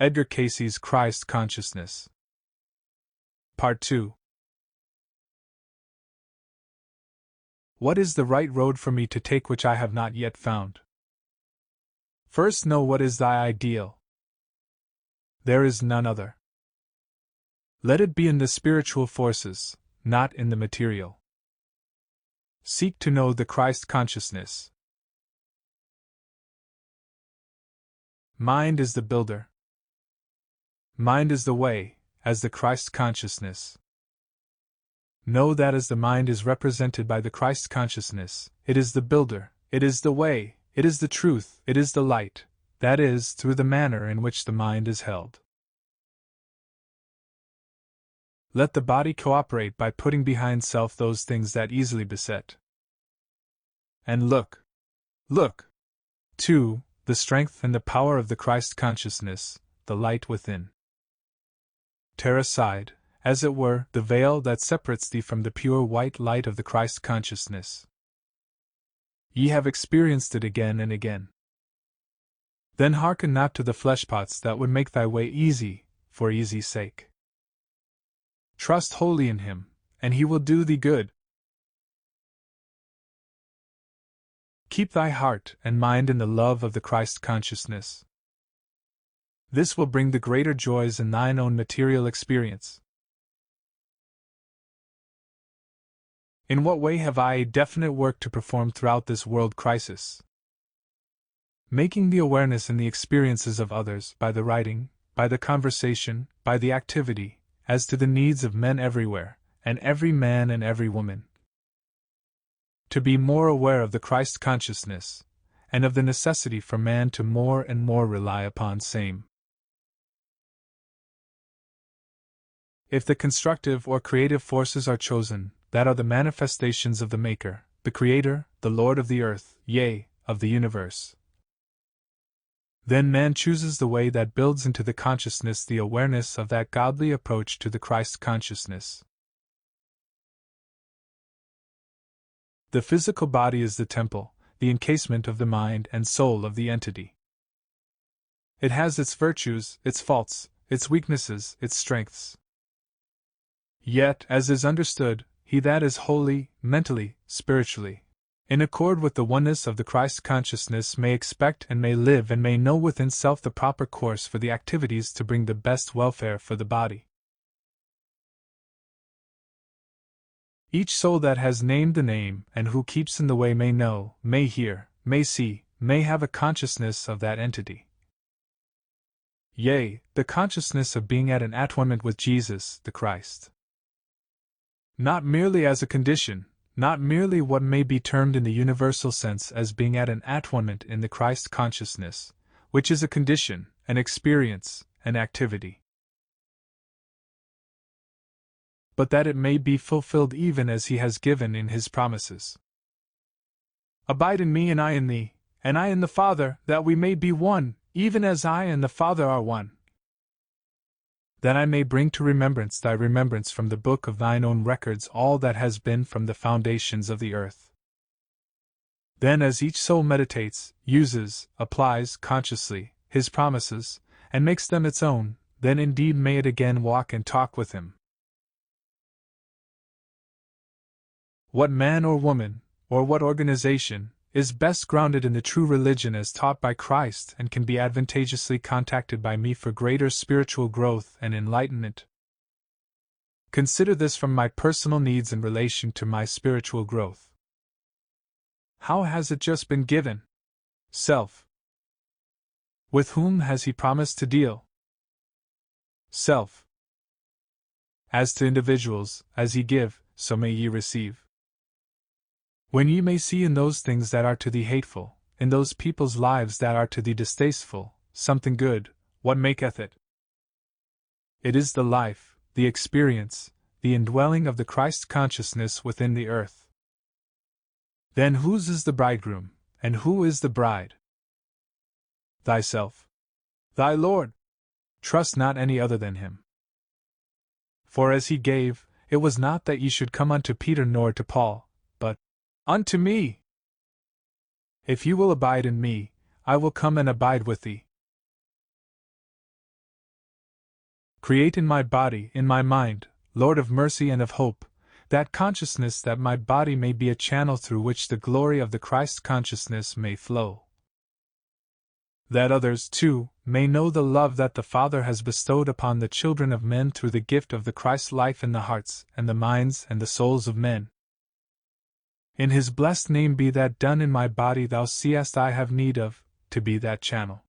Edgar Cayce's Christ Consciousness. Part 2. What is the right road for me to take which I have not yet found? First know what is thy ideal. There is none other. Let it be in the spiritual forces, not in the material. Seek to know the Christ consciousness. Mind is the builder. Mind is the way, as the Christ consciousness. Know that as the mind is represented by the Christ consciousness, it is the builder, it is the way, it is the truth, it is the light, that is, through the manner in which the mind is held. Let the body cooperate by putting behind self those things that easily beset. And look, to the strength and the power of the Christ consciousness, the light within. Tear aside, as it were, the veil that separates thee from the pure white light of the Christ consciousness. Ye have experienced it again and again. Then hearken not to the fleshpots that would make thy way easy, for easy's sake. Trust wholly in him, and he will do thee good. Keep thy heart and mind in the love of the Christ consciousness. This will bring the greater joys in thine own material experience. In what way have I a definite work to perform throughout this world crisis? Making the awareness in the experiences of others by the writing, by the conversation, by the activity, as to the needs of men everywhere, and every man and every woman. To be more aware of the Christ consciousness, and of the necessity for man to more and more rely upon same. If the constructive or creative forces are chosen, that are the manifestations of the Maker, the Creator, the Lord of the earth, yea, of the universe, then man chooses the way that builds into the consciousness the awareness of that godly approach to the Christ consciousness. The physical body is the temple, the encasement of the mind and soul of the entity. It has its virtues, its faults, its weaknesses, its strengths. Yet, as is understood, he that is wholly, mentally, spiritually, in accord with the oneness of the Christ consciousness may expect and may live and may know within self the proper course for the activities to bring the best welfare for the body. Each soul that has named the name and who keeps in the way may know, may hear, may see, may have a consciousness of that entity. Yea, the consciousness of being at an at-one-ment with Jesus, the Christ. Not merely as a condition, not merely what may be termed in the universal sense as being at an at-one-ment in the Christ consciousness, which is a condition, an experience, an activity. But that it may be fulfilled even as he has given in his promises. Abide in me and I in thee, and I in the Father, that we may be one, even as I and the Father are one. That I may bring to remembrance thy remembrance from the book of thine own records all that has been from the foundations of the earth. Then as each soul meditates, uses, applies, consciously, his promises, and makes them its own, then indeed may it again walk and talk with him. What man or woman, or what organization, is best grounded in the true religion as taught by Christ and can be advantageously contacted by me for greater spiritual growth and enlightenment? Consider this from my personal needs in relation to my spiritual growth. How has it just been given? Self. With whom has he promised to deal? Self. As to individuals, as ye give, so may ye receive. When ye may see in those things that are to thee hateful, in those people's lives that are to thee distasteful, something good, what maketh it? It is the life, the experience, the indwelling of the Christ consciousness within the earth. Then whose is the bridegroom, and who is the bride? Thyself. Thy Lord. Trust not any other than him. For as he gave, it was not that ye should come unto Peter nor to Paul, but unto me. If you will abide in me, I will come and abide with thee. Create in my body, in my mind, Lord of mercy and of hope, that consciousness that my body may be a channel through which the glory of the Christ consciousness may flow. That others, too, may know the love that the Father has bestowed upon the children of men through the gift of the Christ life in the hearts and the minds and the souls of men. In His blessed name be that done in my body thou seest I have need of, to be that channel.